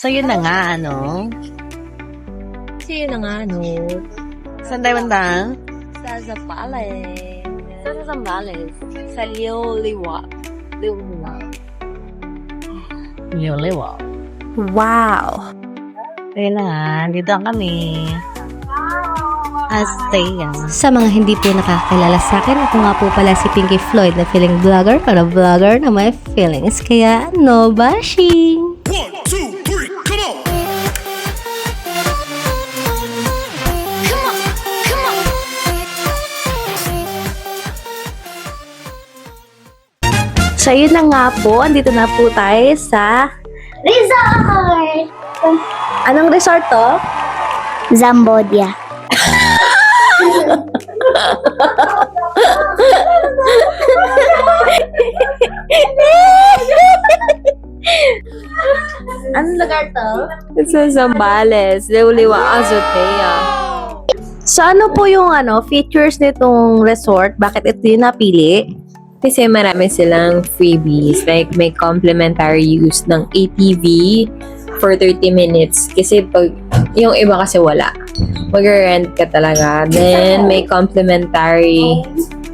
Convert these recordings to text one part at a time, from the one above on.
So, yun na nga, ano? Sino nga, no? Saan tayo banda? Sa Zambales. Saan sa Zambales? Sa Liuliwa. Liwa. Wow! Ayun na nga, dito kami. Astaya. Sa mga hindi po nakakilala sa akin, ako nga po pala si Pinky Floyd na feeling vlogger para vlogger na may feelings. Kaya, no bashing! 1, 2, 3, come on! So, yun na nga po. Andito na po tayo sa Resort! anong resort to? Zambodia. Anong lugar to? It's sa Zambales, Liuliwa, Azotea. So, ano po yung features nitong resort? Bakit ito yung napili? Kasi marami silang freebies. Like, may complimentary use ng ATV for 30 minutes. Kasi pag, yung iba kasi wala. Mag-rent ka talaga. Then, may complimentary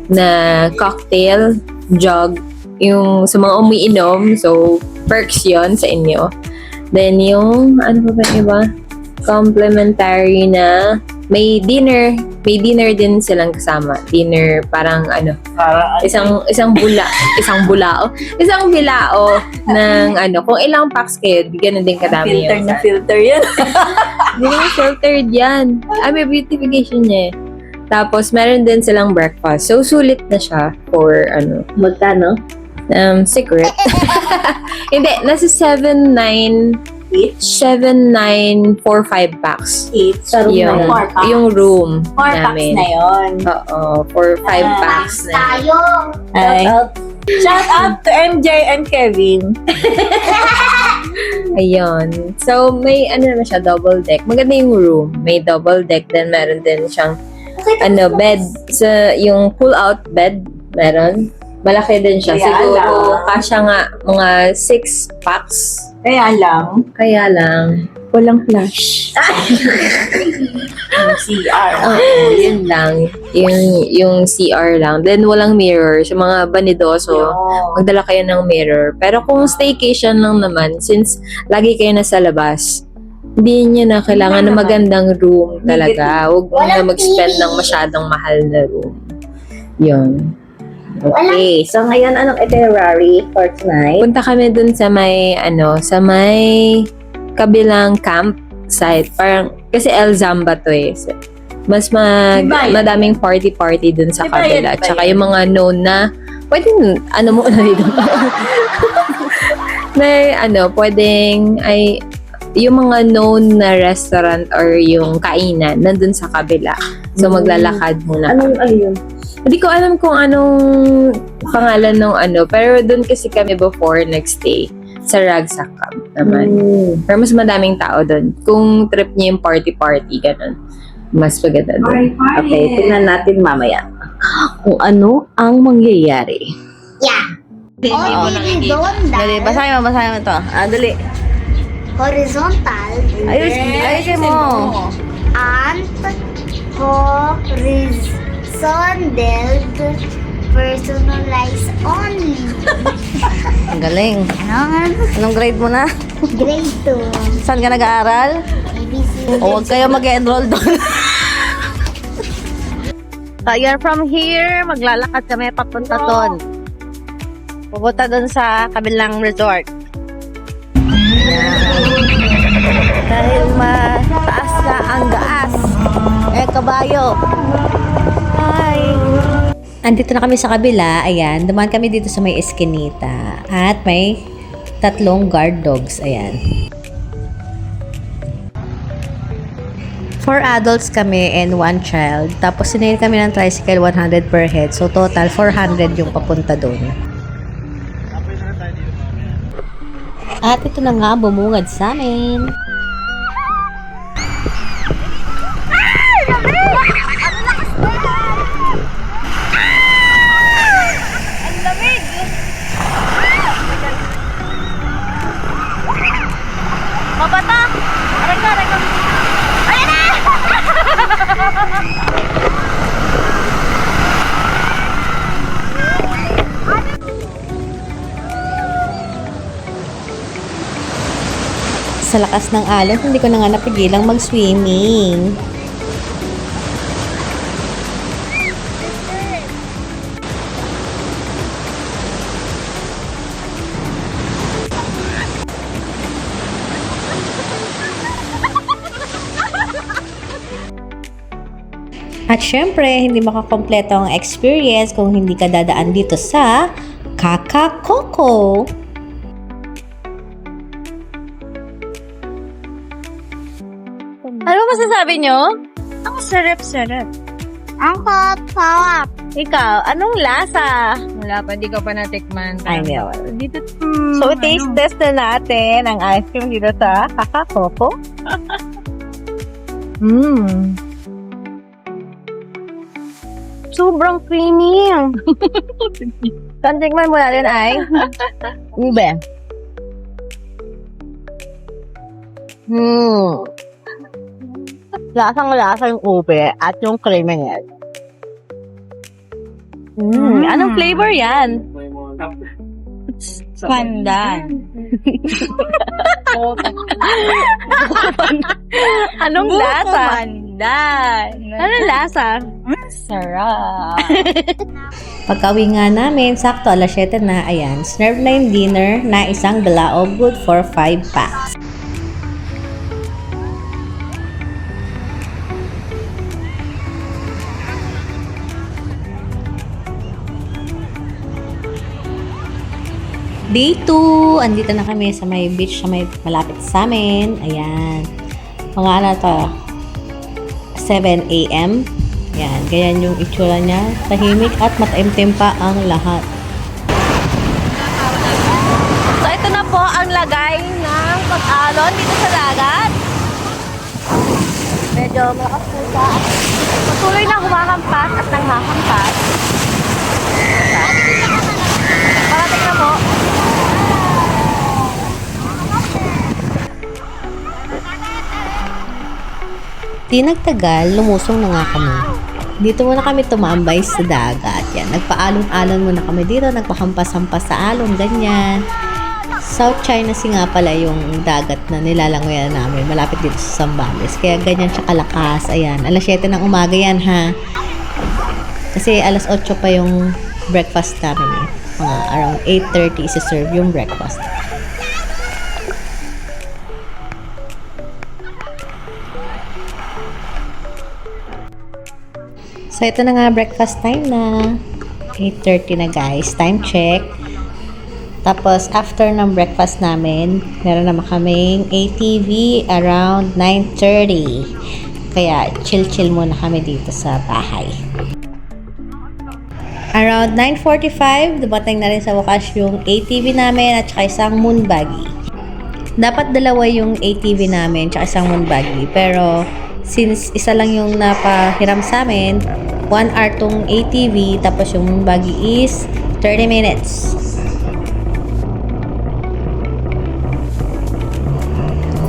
na cocktail, jug, yung sa mga umiinom. So, perks yon sa inyo. Then, yung, ano pa ba yung iba? Complimentary na may dinner din silang kasama. Dinner parang isang bilao ng kung ilang packs kayo, ganun din kadami yun. Filter yan. Hindi naman filtered yan. May beautification niya eh. Tapos meron din silang breakfast. So sulit na siya for Magkano? secret. Hindi, nasa 7,945 packs. Each. Sa room na yun. 4 packs. Yung room 4 packs namin. na yun. Oo, for 5 packs na. Tayo! Ay. Shout out to MJ and Kevin. Ayun. So, may naman siya, double deck. Maganda yung room. May double deck, then meron din siyang bed. Yung pull-out bed, meron. Malaki din siya. Siguro, kasya nga mga 6 packs. Kaya lang. Walang flash. CR. Yun lang. Yung CR lang. Then, walang mirror. Sa mga banidoso, magdala kayo ng mirror. Pero kung staycation lang naman, since lagi kayo nasa labas, hindi niyo na kailangan ng magandang room talaga. Huwag mo na mag-spend ng masyadong mahal na room. Yun. Okay, so ngayon anong itinerary for tonight? Punta kami dun sa may kabilang campsite. Parang, kasi El Zamba to eh. Mas madaming party dun sa kabila. Tsaka yung mga known na, pwedeng, mo na dito. May, yung mga known na restaurant or yung kainan, nandun sa kabila. So, maglalakad muna. Yun? Hindi ko alam kung anong pangalan ng pero doon kasi kami before nag-stay sa Ragsak Camp naman. Pero mas madaming tao doon. Kung trip niyo yung party, ganun. Mas maganda doon. Okay, tingnan natin mamaya kung ano ang mangyayari. Yeah. Horizontal. Dali, basahin mo ito. Dali. Horizontal. Ayusin mo. And horizontal. Personalized only. Ang galing. Anong grade mo na? Grade 2. Saan ka nag-aaral? ABC. O huwag kayo mag-enroll doon. So, you're from here, maglalakad kami papunta doon. Pupunta doon sa kabilang resort. Dahil mataas na ang gaas. Kabayo. Hi! Andito na kami sa kabila, ayan, dumaan kami dito sa may eskinita at may 3 guard dogs, ayan. 4 adults kami and 1 child, tapos sinayin kami ng tricycle 100 per head, so total 400 yung papunta doon. At ito na nga, bumungad sa amin. Mabata Sa lakas ng alon, hindi ko na nga napigilang mag-swimming. At syempre, hindi makakompleto ang experience kung hindi ka dadaan dito sa Kakakoko. Ano masasabi nyo? Ang sarap-sarap. Ang hot. Ikaw, anong lasa? Wala pa, di ko pa natikman. Ay, no. Dito, So, taste test na natin ang ice cream dito sa Kakakoko. Sobrang creamy. Tantikman mo natin ay ube. Lasang-lasa yung ube at yung creaminess. Anong flavor yan? pandan. Anong lasa? Pandan. Anong lasa? Sarap. Pagka-uwi nga namin, sakto alas 7 na, ayan, serve na yung dinner na isang galao good for 5 packs. Day 2, andito na kami sa may beach sa may malapit sa amin. Ayan. Mga ano to, 7 a.m. Ayan, ganyan yung itsura niya. Tahimik at mataimtim pa ang lahat. So, ito na po ang lagay ng pag-alon dito sa dagat. Medyo malakas po siya. Patuloy na humahampas at nanghahampas. Parating na po. Di nagtagal, lumusong na nga kami. Dito muna kami tumambay sa dagat. Yan, nagpaalon-alon muna kami dito, nagpahampas-hampas sa alon, ganyan. South China Sea nga pala yung dagat na nilalangoyan namin, malapit dito sa Zambales. Kaya ganyan siya kalakas. Ayan, alas 7 ng umaga yan ha. Kasi alas 8 pa yung breakfast namin eh. Mga around 8:30 isa-serve yung breakfast. So, ito na nga, breakfast time na. 8:30 na guys. Time check. Tapos, after ng breakfast namin, meron naman kaming ATV around 9:30. Kaya, chill-chill muna kami dito sa bahay. Around 9:45, dumating na rin sa wakas yung ATV namin at saka isang moon buggy. Dapat dalawa yung ATV namin at isang moon buggy. Pero, since isa lang yung napahiram sa amin, 1 hour tong ATV, tapos yung moon buggy is 30 minutes.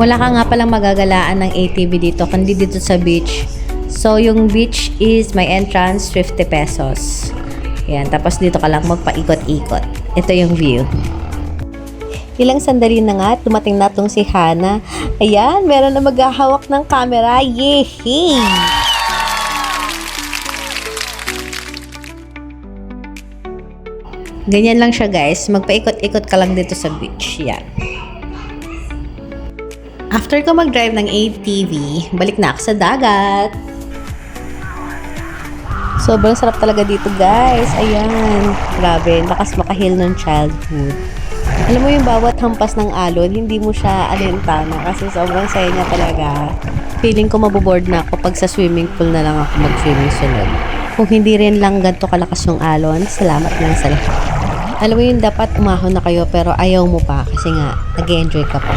Wala ka nga palang magagalaan ng ATV dito, kundi dito sa beach. So, yung beach is may entrance, 50 pesos. Yan, tapos dito ka lang magpaikot-ikot. Ito yung view. Ilang sandali na nga, dumating na tong si Hana. Ayan, meron na maghahawak ng camera. Yehey! Ganyan lang siya guys. Magpaikot-ikot ka lang dito sa beach. Yan. After ko mag-drive ng ATV, balik na ako sa dagat. Sobrang sarap talaga dito guys. Ayan. Grabe. Lakas makahil ng childhood. Alam mo yung bawat hampas ng alon, hindi mo siya alintana kasi sobrang saya niya talaga. Feeling ko maboboard na ako pag sa swimming pool na lang ako mag-swimming sunod. Kung hindi rin lang ganito kalakas yung alon, salamat lang sa lahat. Alam mo yung dapat umahon na kayo pero ayaw mo pa kasi nga nag-enjoy ka pa.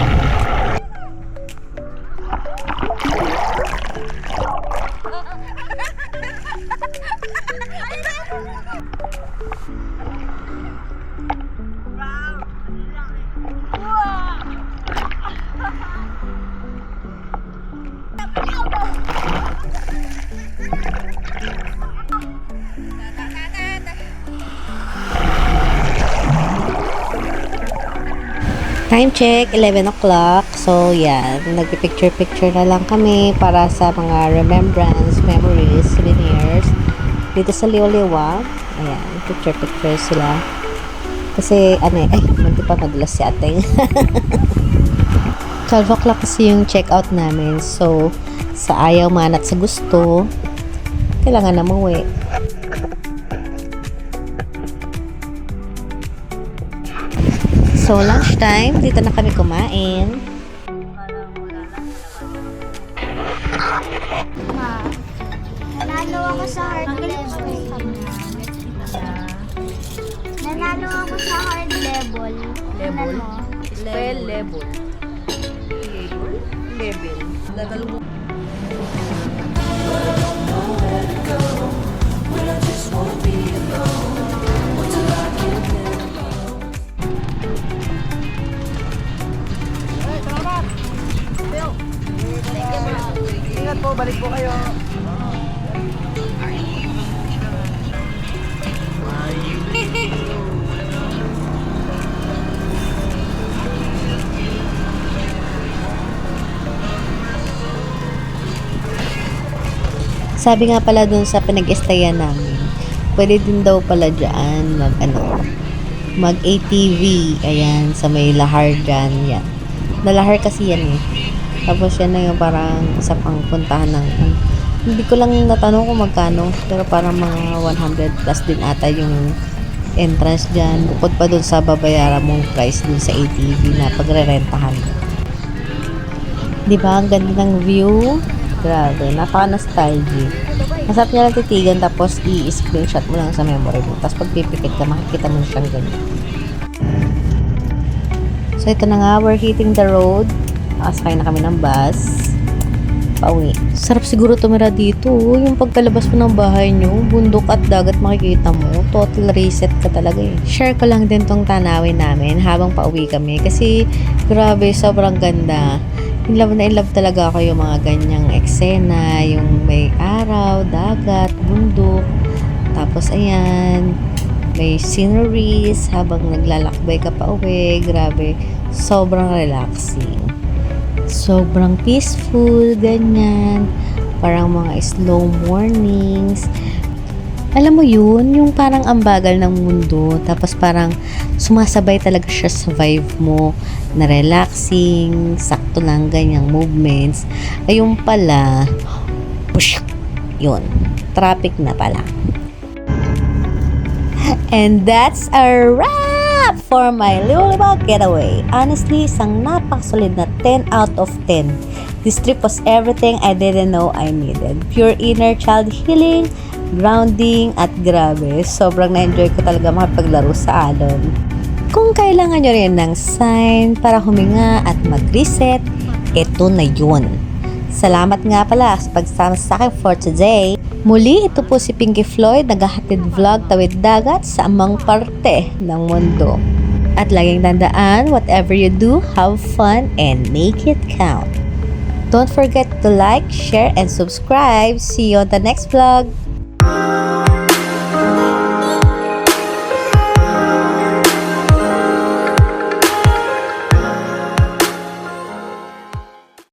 Time check, 11 o'clock. So, yan. Nagpipicture-picture na lang kami para sa mga remembrance, memories, souvenirs. Dito sa Liwaliwa. Ayan, picture-picture sila. Kasi, manti pa madulas si ating. 12 o'clock kasi yung check-out namin. So, sa ayaw man at sa gusto, kailangan na umuwi. So, lunchtime, dito na kami kumain. Nanalo ako sa hard level. Nanalo ako sa hard level. Level? Spell level. Level. Ingat po, balik po kayo. Sabi nga pala dun sa pinag-estayan namin, pwede din daw pala dyan mag ATV. Ayan, sa may lahar dyan. Yan. Nalahar kasi yan eh. Tapos yan na yung parang sa pangpuntahan ng hindi ko lang natanong kung magkano, pero parang mga 100 plus din ata yung entrance dyan. Bukod pa dun sa babayaran mong price dun sa ATV na pagre-rentahan. Diba? Ang ganda ng view. Grabe, napaka-nostalgic. Masarap niya lang titigan tapos i-screenshot mo lang sa memory mo. Tapos pag pipikit ka, makikita mo na siyang ganyan. So, ito na nga, we're hitting the road. Nakasakay na kami ng bus. Pauwi. Sarap siguro tumira dito. Yung pagkalabas mo ng bahay nyo, bundok at dagat makikita mo. Total reset ka talaga eh. Share ko lang din tong tanawin namin habang pauwi kami. Kasi, grabe, sobrang ganda. In love talaga ako yung mga ganyang eksena, yung may araw, dagat, bundok, tapos ayan, may sceneries habang naglalakbay ka pa uwi, grabe, sobrang relaxing. Sobrang peaceful, ganyan, parang mga slow mornings. Alam mo yun, yung parang ambagal ng mundo, tapos parang sumasabay talaga siya sa vibe mo, na relaxing, sakto lang ganyang movements. Ayun pala, push, yun, traffic na pala. And that's a wrap for my Liwaliwa getaway. Honestly, isang napakasolid na 10 out of 10. This trip was everything I didn't know I needed. Pure inner child healing, grounding, at grabe, sobrang na-enjoy ko talaga makipaglaro sa alon. Kung kailangan nyo rin ng sign para huminga at mag-reset, ito na yun. Salamat nga pala sa pagsama sa akin for today. Muli, ito po si Pinky Floyd, naghahatid vlog tawid dagat sa amang parte ng mundo. At laging tandaan, whatever you do, have fun and make it count. Don't forget to like, share, and subscribe. See you on the next vlog.